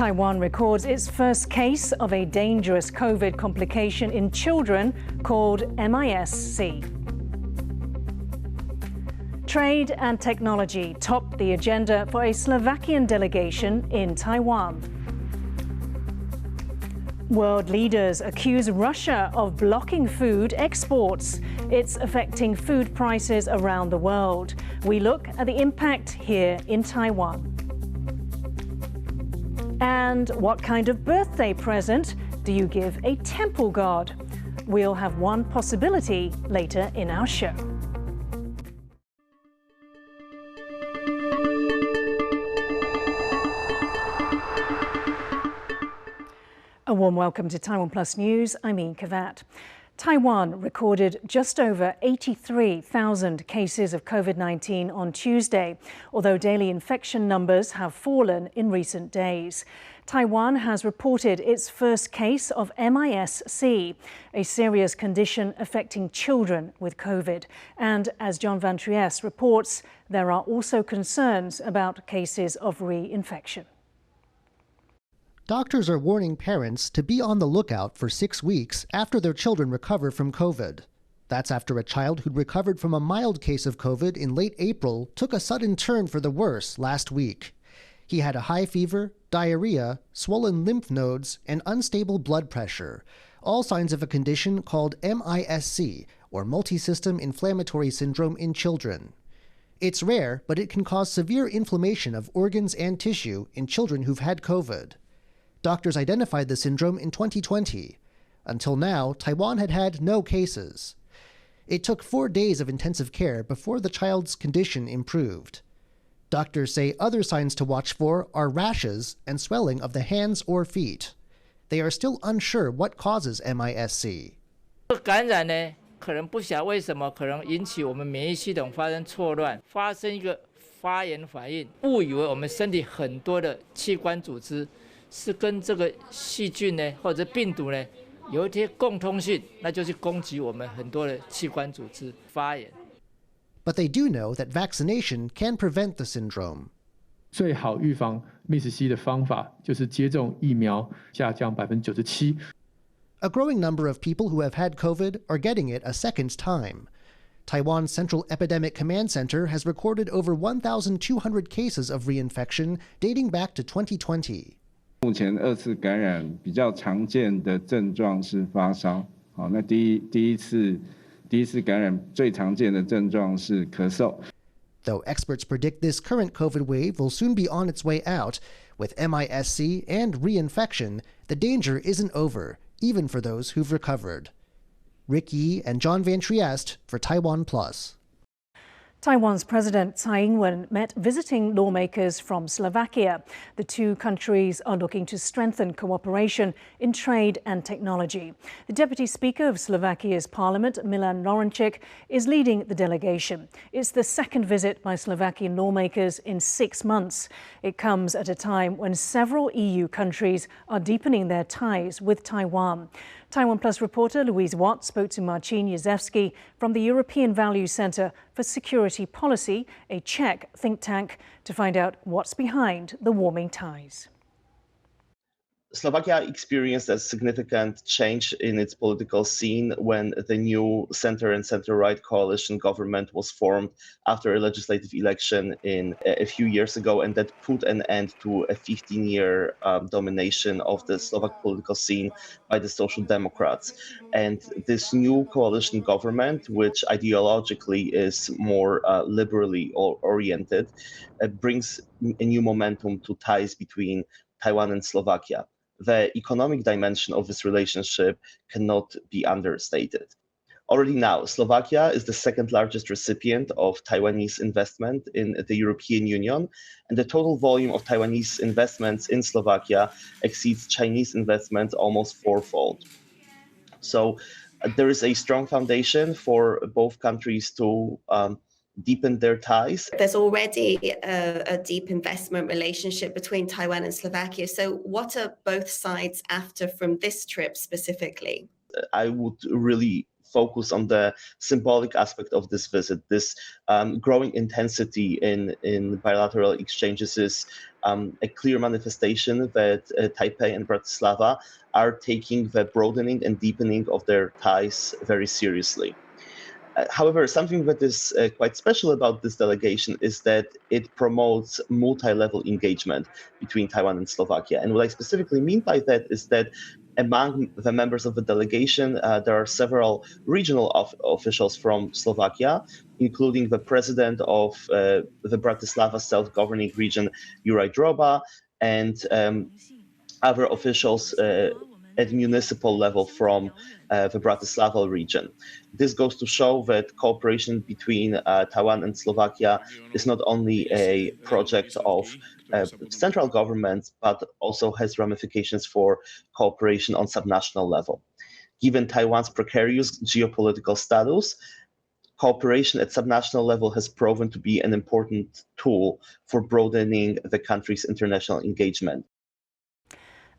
Taiwan records its first case of a dangerous COVID complication in children called MIS-C. Trade and technology topped the agenda for a Slovakian delegation in Taiwan. World leaders accuse Russia of blocking food exports. It's affecting food prices around the world. We look at the impact here in Taiwan. And what kind of birthday present do you give a temple god? We'll have one possibility later in our show. A warm welcome to TaiwanPlus News. I'm Yin Khvat. Taiwan recorded just over 83,000 cases of COVID-19 on Tuesday, although daily infection numbers have fallen in recent days. Taiwan has reported its first case of MIS-C, a serious condition affecting children with COVID. And as John Van Trieste reports, there are also concerns about cases of reinfection. Doctors are warning parents to be on the lookout for 6 weeks after their children recover from COVID. That's after a child who'd recovered from a mild case of COVID in late April took a sudden turn for the worse last week. He had a high fever, diarrhea, swollen lymph nodes, and unstable blood pressure, all signs of a condition called MIS-C, or multisystem inflammatory syndrome in children. It's rare, but it can cause severe inflammation of organs and tissue in children who've had COVID. Doctors identified the syndrome in 2020. Until now, Taiwan had had no cases. It took 4 days of intensive care before the child's condition improved. Doctors say other signs to watch for are rashes and swelling of the hands or feet. They are still unsure what causes MIS-C. 感染呢，可能不晓得为什么，可能引起我们免疫系统发生错乱，发生一个发炎反应，误以为我们身体很多的器官组织 是跟这个细菌呢，或者病毒呢，有一些共通性，那就是攻击我们很多的器官组织发炎。But they do know that vaccination can prevent the syndrome. 最好预防 MIS-C 的方法就是接种疫苗，下降97%。A growing number of people who have had COVID are getting it a second time. Taiwan's Central Epidemic Command Center has recorded over 1,200 cases of reinfection dating back to 2020. 目前2次感染比较常见的症状是发烧。好，那第一次感染最常见的症状是咳嗽。Though experts predict this current COVID wave will soon be on its way out, with MIS-C and reinfection, the danger isn't over, even for those who've recovered. Rick Yi and John Van Trieste for TaiwanPlus. Taiwan's President Tsai Ing-wen met visiting lawmakers from Slovakia. The two countries are looking to strengthen cooperation in trade and technology. The Deputy Speaker of Slovakia's Parliament, Milan Laurenčík, is leading the delegation. It's the second visit by Slovakian lawmakers in 6 months. It comes at a time when several EU countries are deepening their ties with Taiwan. TaiwanPlus reporter Louise Watt spoke to Marcin Jezewski from the European Values Centre for Security Policy, a Czech think tank, to find out what's behind the warming ties. Slovakia experienced a significant change in its political scene when the new center and center-right coalition government was formed after a legislative election a few years ago, and that put an end to a 15-year domination of the Slovak political scene by the Social Democrats. And this new coalition government, which ideologically is more liberally oriented, brings a new momentum to ties between Taiwan and Slovakia. The economic dimension of this relationship cannot be understated. Already now, Slovakia is the second largest recipient of Taiwanese investment in the European Union, and the total volume of Taiwanese investments in Slovakia exceeds Chinese investments almost fourfold. So there is a strong foundation for both countries to deepen their ties. There's already a deep investment relationship between Taiwan and Slovakia. So what are both sides after from this trip specifically? I would really focus on the symbolic aspect of this visit. This growing intensity in bilateral exchanges is a clear manifestation that Taipei and Bratislava are taking the broadening and deepening of their ties very seriously. However, something that is quite special about this delegation is that it promotes multi-level engagement between Taiwan and Slovakia. And what I specifically mean by that is that among the members of the delegation, there are several regional officials from Slovakia, including the president of the Bratislava self-governing region, Juraj Droba, and other officials at municipal level from the Bratislava region. This goes to show that cooperation between Taiwan and Slovakia is not only a project of central governments, but also has ramifications for cooperation on subnational level. Given Taiwan's precarious geopolitical status, cooperation at subnational level has proven to be an important tool for broadening the country's international engagement.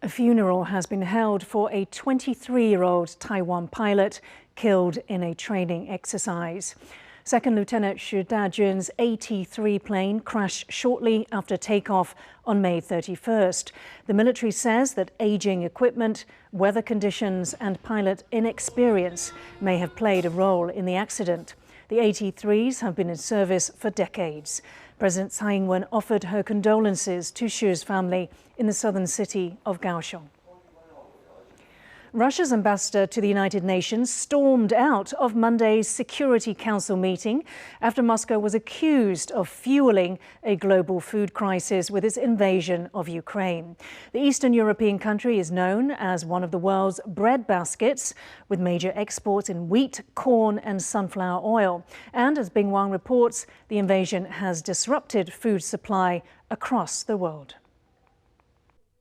A funeral has been held for a 23-year-old Taiwan pilot killed in a training exercise. Second Lieutenant Xu Dajun's AT-3 plane crashed shortly after takeoff on May 31st. The military says that aging equipment, weather conditions and pilot inexperience may have played a role in the accident. The AT-3s have been in service for decades. President Tsai Ing-wen offered her condolences to Xu's family in the southern city of Kaohsiung. Russia's ambassador to the United Nations stormed out of Monday's Security Council meeting after Moscow was accused of fueling a global food crisis with its invasion of Ukraine. The Eastern European country is known as one of the world's breadbaskets, with major exports in wheat, corn and sunflower oil. And as Bing Wang reports, the invasion has disrupted food supply across the world.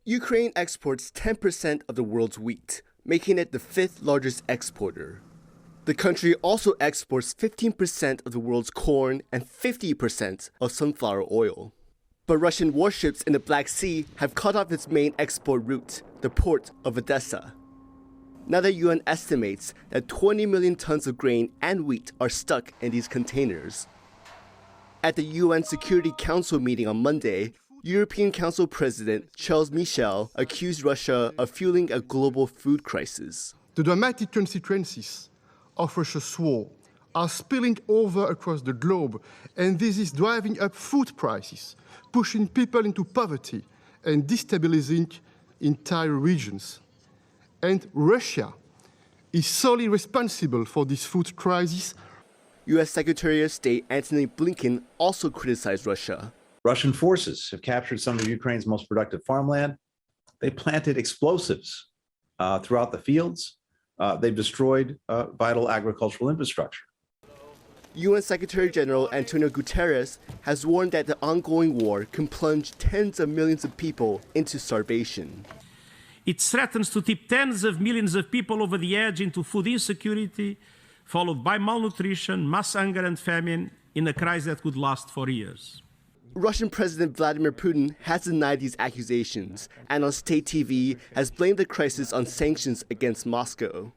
Ukraine exports 10% of the world's wheat, making it the 5th largest exporter. The country also exports 15% of the world's corn and 50% of sunflower oil. But Russian warships in the Black Sea have cut off its main export route, the port of Odessa. Now the UN estimates that 20 million tons of grain and wheat are stuck in these containers. At the UN Security Council meeting on Monday, European Council President Charles Michel accused Russia of fueling a global food crisis. The dramatic consequences of Russia's war are spilling over across the globe, and this is driving up food prices, pushing people into poverty and destabilizing entire regions. And Russia is solely responsible for this food crisis. U.S. Secretary of State Antony Blinken also criticized Russia. Russian forces have captured some of Ukraine's most productive farmland. They planted explosives throughout the fields. They've destroyed vital agricultural infrastructure. UN Secretary General Antonio Guterres has warned that the ongoing war can plunge tens of millions of people into starvation. It threatens to tip tens of millions of people over the edge into food insecurity, followed by malnutrition, mass hunger and famine in a crisis that could last for years. Russian President Vladimir Putin has denied these accusations and on state TV has blamed the crisis on sanctions against Moscow.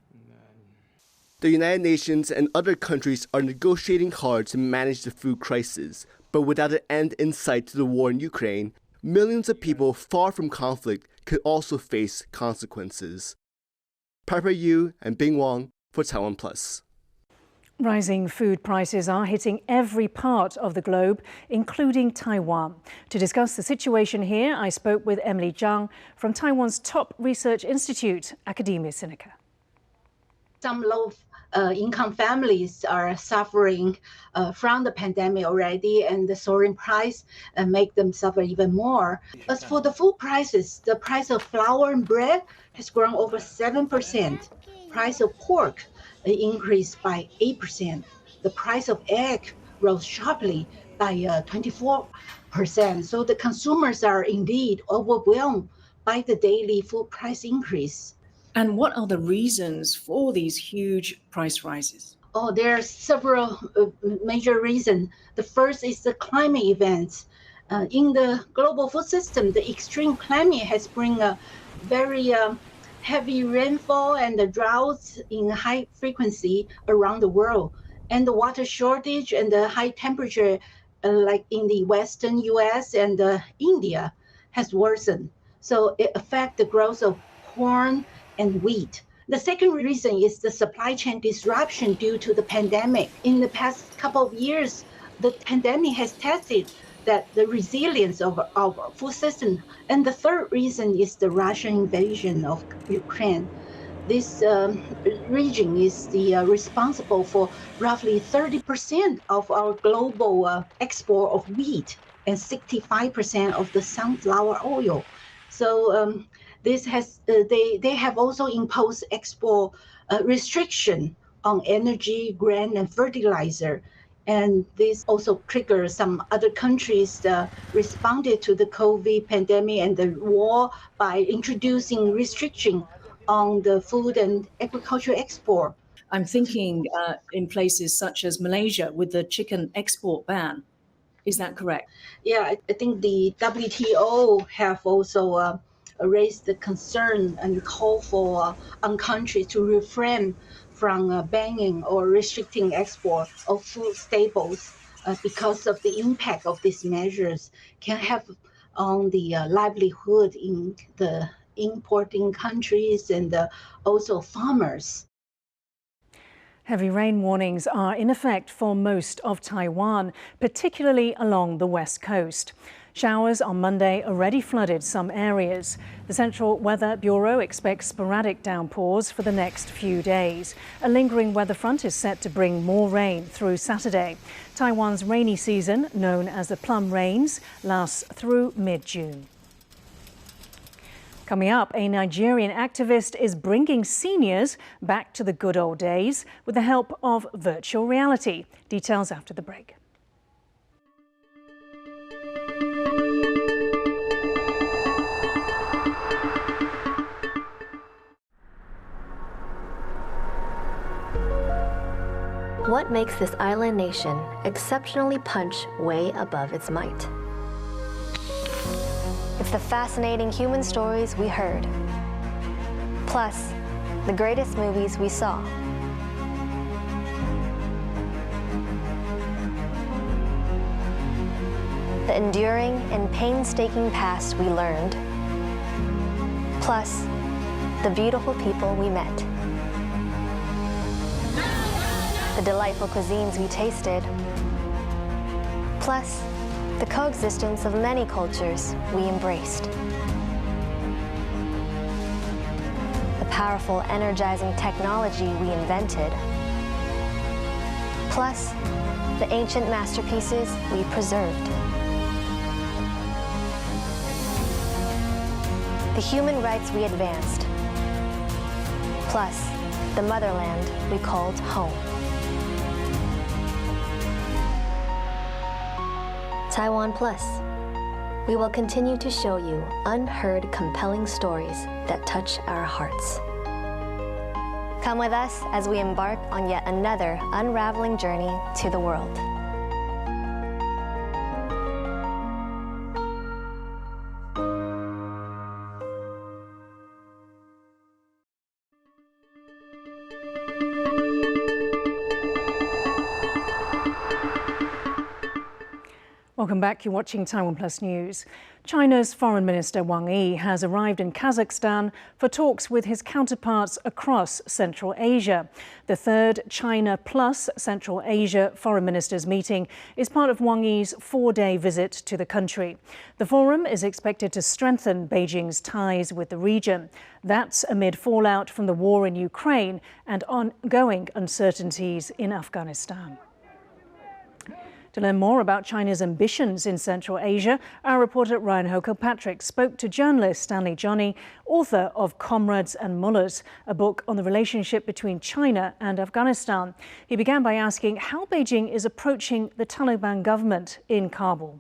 The United Nations and other countries are negotiating hard to manage the food crisis, but without an end in sight to the war in Ukraine, millions of people far from conflict could also face consequences. Piper Yu and Bing Wang for TaiwanPlus. Rising food prices are hitting every part of the globe, including Taiwan. To discuss the situation here, I spoke with Emily Zhang from Taiwan's top research institute, Academia Sinica. Some low-income families are suffering from the pandemic already, and the soaring price make them suffer even more. As for the food prices, the price of flour and bread has grown over 7%. Price of pork increased by 8%. The price of egg rose sharply by 24%. So the consumers are indeed overwhelmed by the daily food price increase. And what are the reasons for these huge price rises? Oh, there are several major reasons. The first is the climate events. In the global food system, the extreme climate has bring a very heavy rainfall and the droughts in high frequency around the world, and the water shortage and the high temperature, like in the Western US and India, has worsened. So it affects the growth of corn and wheat. The second reason is the supply chain disruption due to the pandemic. In the past couple of years, the pandemic has tested that the resilience of our food system. And the third reason is the Russian invasion of Ukraine. This region is responsible for roughly 30% of our global export of wheat and 65% of the sunflower oil. So this has they have also imposed export restriction on energy, grain, and fertilizer. And this also triggered some other countries responded to the COVID pandemic and the war by introducing restriction on the food and agriculture export. I'm thinking in places such as Malaysia with the chicken export ban. Is that correct? Yeah, I think the WTO have also raised the concern and call for on countries to refrain from banning or restricting export of food staples because of the impact of these measures can have on the livelihood in the importing countries and also farmers. Heavy rain warnings are in effect for most of Taiwan, particularly along the west coast. Showers on Monday already flooded some areas. The Central Weather Bureau expects sporadic downpours for the next few days. A lingering weather front is set to bring more rain through Saturday. Taiwan's rainy season, known as the plum rains, lasts through mid-June. Coming up, a Nigerian activist is bringing seniors back to the good old days with the help of virtual reality. Details after the break. What makes this island nation exceptionally punch way above its might? It's the fascinating human stories we heard, plus the greatest movies we saw. The enduring and painstaking past we learned, plus the beautiful people we met. The delightful cuisines we tasted, plus the coexistence of many cultures we embraced. The powerful, energizing technology we invented, plus the ancient masterpieces we preserved. The human rights we advanced, plus the motherland we called home. TaiwanPlus. We will continue to show you unheard, compelling stories that touch our hearts. Come with us as we embark on yet another unraveling journey to the world. Welcome back. You're watching TaiwanPlus News. China's Foreign Minister Wang Yi has arrived in Kazakhstan for talks with his counterparts across Central Asia. The third China Plus Central Asia Foreign Ministers meeting is part of Wang Yi's 4-day visit to the country. The forum is expected to strengthen Beijing's ties with the region. That's amid fallout from the war in Ukraine and ongoing uncertainties in Afghanistan. To learn more about China's ambitions in Central Asia, our reporter Ryan Ho-Kilpatrick spoke to journalist Stanley Johnny, author of Comrades and Mullahs, a book on the relationship between China and Afghanistan. He began by asking how Beijing is approaching the Taliban government in Kabul.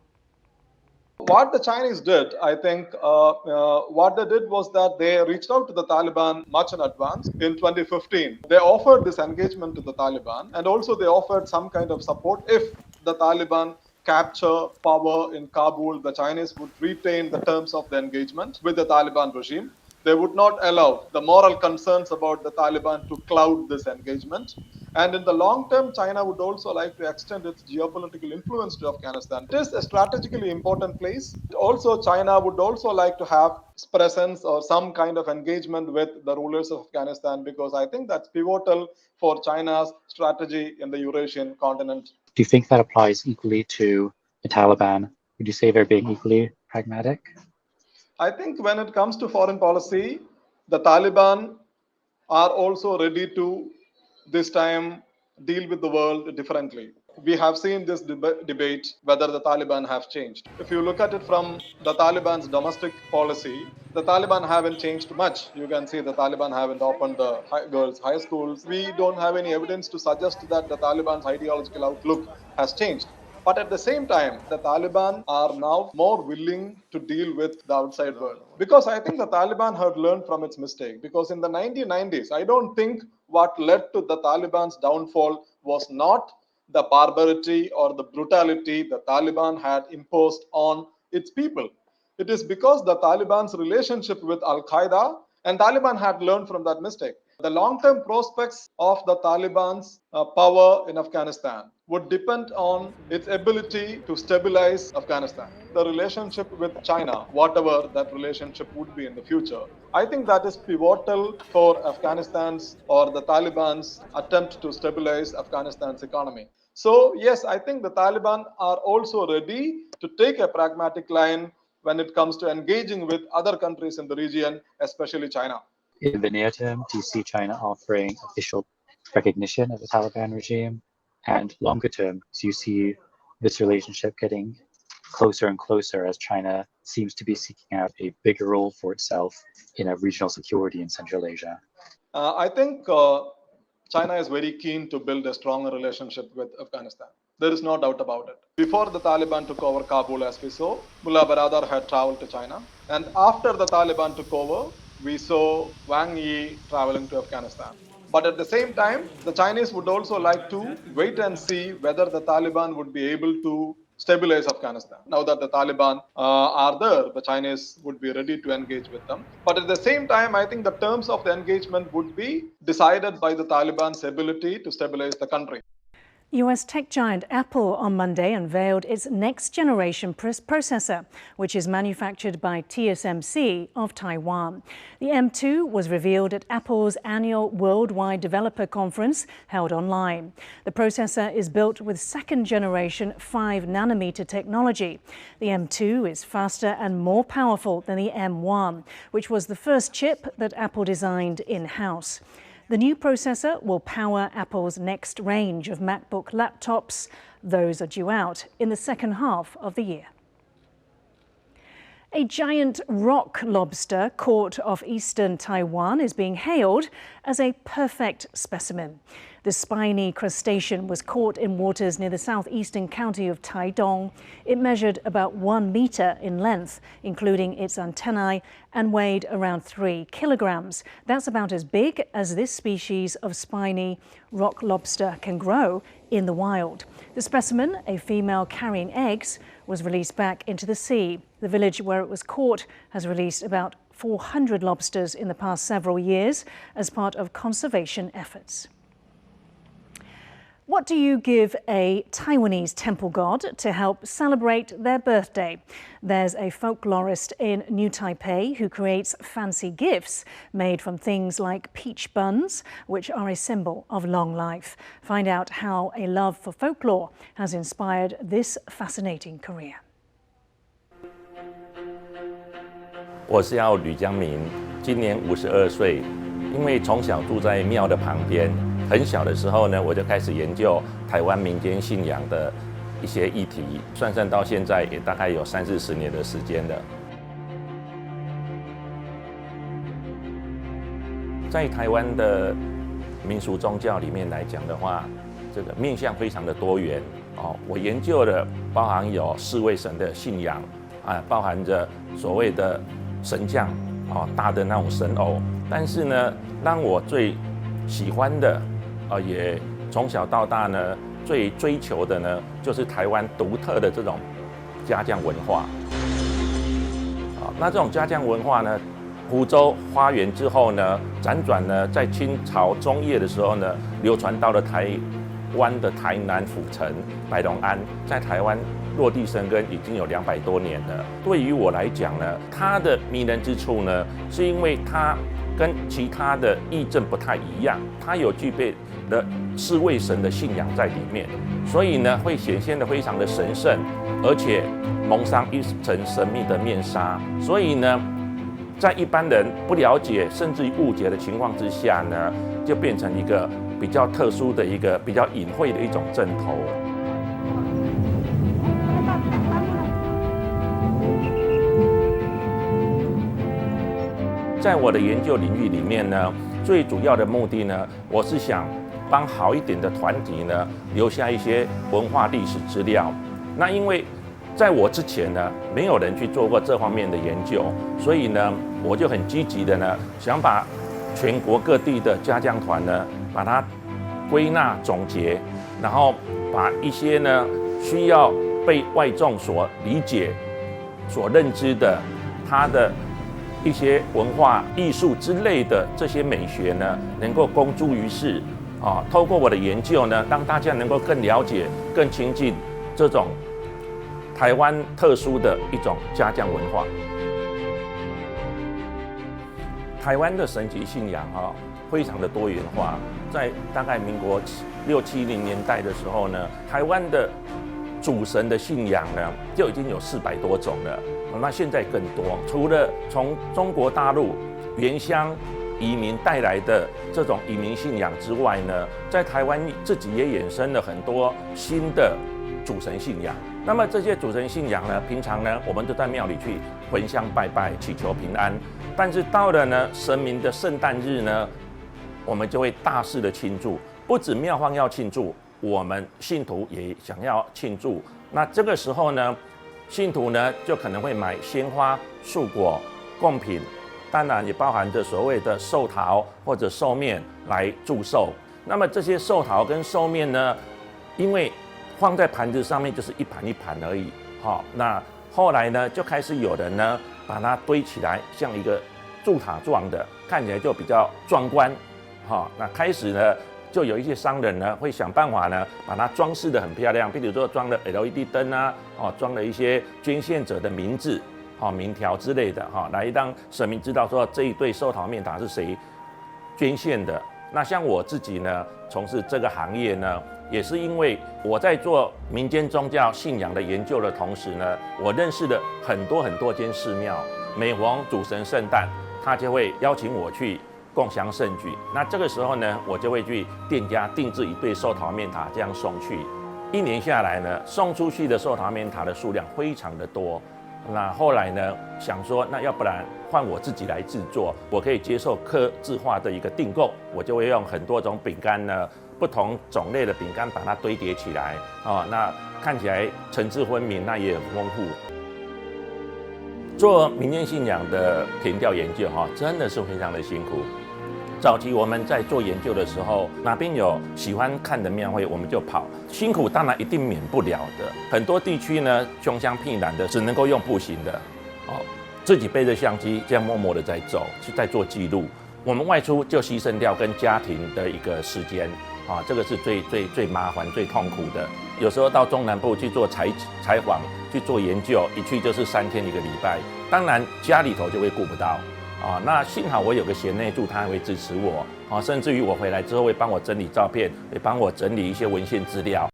What the Chinese did, I think, what they did was that they reached out to the Taliban much in advance. In 2015, they offered this engagement to the Taliban, and also they offered some kind of support if the Taliban capture power in Kabul. The Chinese would retain the terms of the engagement with the Taliban regime. They would not allow the moral concerns about the Taliban to cloud this engagement. And in the long term, China would also like to extend its geopolitical influence to Afghanistan. It is a strategically important place. Also, China would also like to have presence or some kind of engagement with the rulers of Afghanistan, because I think that's pivotal for China's strategy in the Eurasian continent. Do you think that applies equally to the Taliban? Would you say they're being equally pragmatic? I think when it comes to foreign policy, the Taliban are also ready to this time deal with the world differently. We have seen this debate whether the Taliban have changed. If you look at it from the Taliban's domestic policy, the Taliban haven't changed much. You can see the Taliban haven't opened the girls' high schools. We don't have any evidence to suggest that the Taliban's ideological outlook has changed. But at the same time, the Taliban are now more willing to deal with the outside world. Because I think the Taliban had learned from its mistake. Because in the 1990s, I don't think what led to the Taliban's downfall was not the barbarity or the brutality the Taliban had imposed on its people. It is because the Taliban's relationship with Al-Qaeda, and Taliban had learned from that mistake. The long-term prospects of the Taliban's power in Afghanistan would depend on its ability to stabilize Afghanistan. The relationship with China, whatever that relationship would be in the future, I think that is pivotal for Afghanistan's or the Taliban's attempt to stabilize Afghanistan's economy. So yes, I think the Taliban are also ready to take a pragmatic line when it comes to engaging with other countries in the region, especially China. In the near term, do you see China offering official recognition of the Taliban regime? And longer term, do you see this relationship getting closer and closer as China seems to be seeking out a bigger role for itself in a regional security in Central Asia? I think China is very keen to build a stronger relationship with Afghanistan. There is no doubt about it. Before the Taliban took over Kabul, as we saw, Mullah Baradar had traveled to China. And after the Taliban took over, we saw Wang Yi traveling to Afghanistan. But at the same time, the Chinese would also like to wait and see whether the Taliban would be able to stabilize Afghanistan. Now that the Taliban are there, the Chinese would be ready to engage with them. But at the same time, I think the terms of the engagement would be decided by the Taliban's ability to stabilize the country. US tech giant Apple on Monday unveiled its next-generation processor, which is manufactured by TSMC of Taiwan. The M2 was revealed at Apple's annual Worldwide Developer Conference held online. The processor is built with second-generation 5-nanometer technology. The M2 is faster and more powerful than the M1, which was the first chip that Apple designed in-house. The new processor will power Apple's next range of MacBook laptops. Those are due out in the second half of the year. A giant rock lobster caught off eastern Taiwan is being hailed as a perfect specimen. The spiny crustacean was caught in waters near the southeastern county of Taidong. It measured about 1 meter in length, including its antennae, and weighed around 3 kilograms. That's about as big as this species of spiny rock lobster can grow in the wild. The specimen, a female carrying eggs, was released back into the sea. The village where it was caught has released about 400 lobsters in the past several years as part of conservation efforts. What do you give a Taiwanese temple god to help celebrate their birthday? There's a folklorist in New Taipei who creates fancy gifts made from things like peach buns, which are a symbol of long life. Find out how a love for folklore has inspired this fascinating career. 我是吕江明，今年52岁，因为从小住在庙的旁边。 很小的时候呢，我就开始研究台湾民间信仰的一些议题，算到现在也大概有30-40年的时间了。在台湾的民俗宗教里面来讲的话，这个面向非常的多元哦。我研究的包含有4位神的信仰啊，包含着所谓的神将哦，大的那种神偶。但是呢，让我最喜欢的。 也从小到大呢，最追求的呢，就是台湾独特的这种家将文化。那这种家将文化呢，湖州花园之后呢，辗转呢在清朝中叶的时候呢，流传到了台湾的台南府城白龙庵，在台湾落地生根已经有200多年了。对于我来讲呢，它的迷人之处呢，是因为它跟其他的义镇不太一样，它有具备的侍卫神的信仰在里面，所以呢会显现得非常的神圣，而且蒙上一层神秘的面纱。所以呢，在一般人不了解甚至于误解的情况之下呢，就变成一个比较特殊的一个比较隐晦的一种阵头。在我的研究领域里面呢，最主要的目的呢，我是想帮好一点的团体呢留下一些文化历史资料。那因为在我之前呢，没有人去做过这方面的研究，所以呢，我就很积极的呢，想把全国各地的家将团呢，把它归纳总结，然后把一些呢需要被外众所理解、所认知的，它的一些文化艺术之类的这些美学呢，能够公诸于世啊。透过我的研究呢，让大家能够更了解、更亲近这种台湾特殊的一种家将文化。台湾的神级信仰非常的多元化，在大概民国60、70年代的时候呢，台湾的主神的信仰呢就已经有400多种了。那现在更多，除了从中国大陆原乡移民带来的这种移民信仰之外呢，在台湾自己也衍生了很多新的主神信仰。那么这些主神信仰呢，平常呢我们都在庙里去焚香拜拜，祈求平安。但是到了呢神明的圣诞日呢，我们就会大肆的庆祝，不止庙方要庆祝，我们信徒也想要庆祝。那这个时候呢，信徒呢就可能会买鲜花、素果、贡品，当然也包含着所谓的寿桃或者寿面来祝寿。那么这些寿桃跟寿面呢，因为放在盘子上面就是一盘一盘而已，那后来呢就开始有人呢把它堆起来，像一个柱塔状的，看起来就比较壮观，那开始呢就有一些商人呢会想办法呢把它装饰得很漂亮，比如说装了 LED 灯啊，装了一些捐献者的名字、名条之类的，来让神明知道说这一对寿桃面塔是谁捐献的。那像我自己呢从事这个行业呢，也是因为我在做民间宗教信仰的研究的同时呢，我认识了很多间寺庙，每逢主神圣诞，他就会邀请我去共襄盛举。那这个时候呢，我就会去店家定制一对寿桃面塔，这样送去。1年下来呢，送出去的寿桃面塔的数量非常的多。那后来呢，想说那要不然换我自己来制作，我可以接受客制化的一个订购，我就会用很多种饼干呢，不同种类的饼干把它堆叠起来，那看起来层次分明，那也很丰富。做民间信仰的田调研究真的是非常的辛苦。早期我们在做研究的时候，哪边有喜欢看的庙会，我们就跑。辛苦当然一定免不了的。很多地区呢，穷乡僻壤的，只能够用步行的，自己背着相机，这样默默的在走，在做记录。我们外出就牺牲掉跟家庭的一个时间，这个是最麻烦、最痛苦的。有时候到中南部去做采访、去做研究，一去就是3天1个礼拜，当然家里头就会顾不到。那幸好我有个贤内助，他还会支持我，甚至于我回来之后会帮我整理照片，会帮我整理一些文献资料。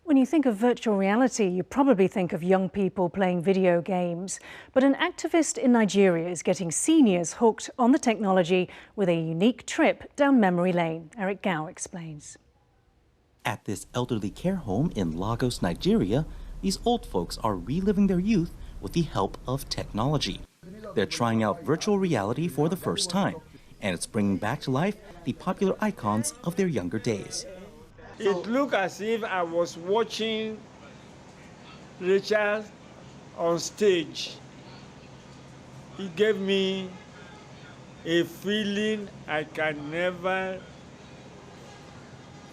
When you think of virtual reality, you probably think of young people playing video games. But an activist in Nigeria is getting seniors hooked on the technology with a unique trip down memory lane. Eric Gao explains. At this elderly care home in Lagos, Nigeria, these old folks are reliving their youth with the help of technology. They're trying out virtual reality for the first time, and it's bringing back to life the popular icons of their younger days. It looked as if I was watching Richard on stage. It gave me a feeling I can never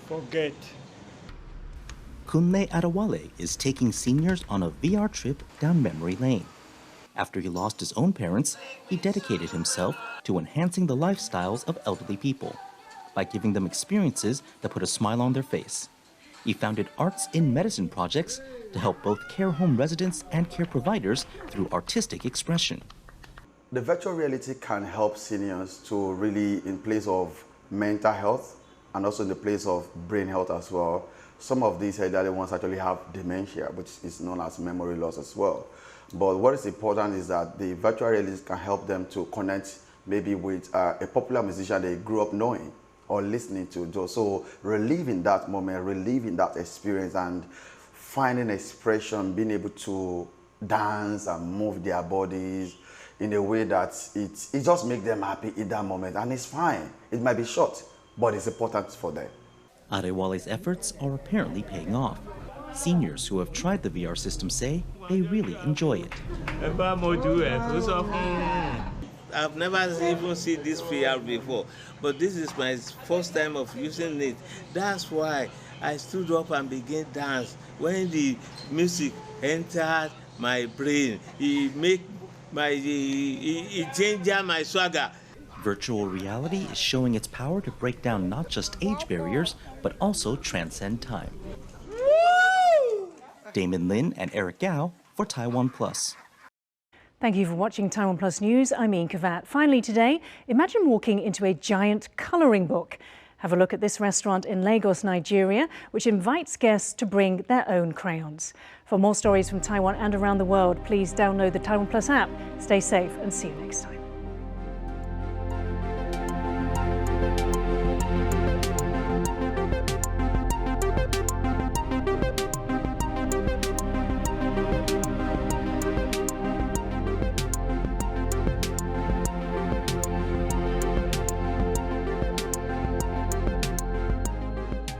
forget. Kunle Adewale is taking seniors on a VR trip down memory lane. After he lost his own parents, he dedicated himself to enhancing the lifestyles of elderly people by giving them experiences that put a smile on their face. He founded Arts in Medicine projects to help both care home residents and care providers through artistic expression. The virtual reality can help seniors to really, in place of mental health and also in the place of brain health as well. Some of these elderly ones actually have dementia, which is known as memory loss as well. But what is important is that the virtual reality can help them to connect maybe with a popular musician they grew up knowing or listening to. So reliving that moment, reliving that experience and finding expression, being able to dance and move their bodies in a way that it just makes them happy in that moment. And it's fine. It might be short, but it's important for them. Adewale's efforts are apparently paying off. Seniors who have tried the VR system say they really enjoy it. I've never even seen this VR before, but this is my first time of using it. That's why I stood up and began dance. When the music entered my brain, it changed my swagger. Virtual reality is showing its power to break down not just age barriers, but also transcend time. Damon Lin and Eric Gao for TaiwanPlus. Thank you for watching TaiwanPlus News. I'm Yin Khvat. Finally today, imagine walking into a giant colouring book. Have a look at this restaurant in Lagos, Nigeria, which invites guests to bring their own crayons. For more stories from Taiwan and around the world, please download the TaiwanPlus app. Stay safe and see you next time.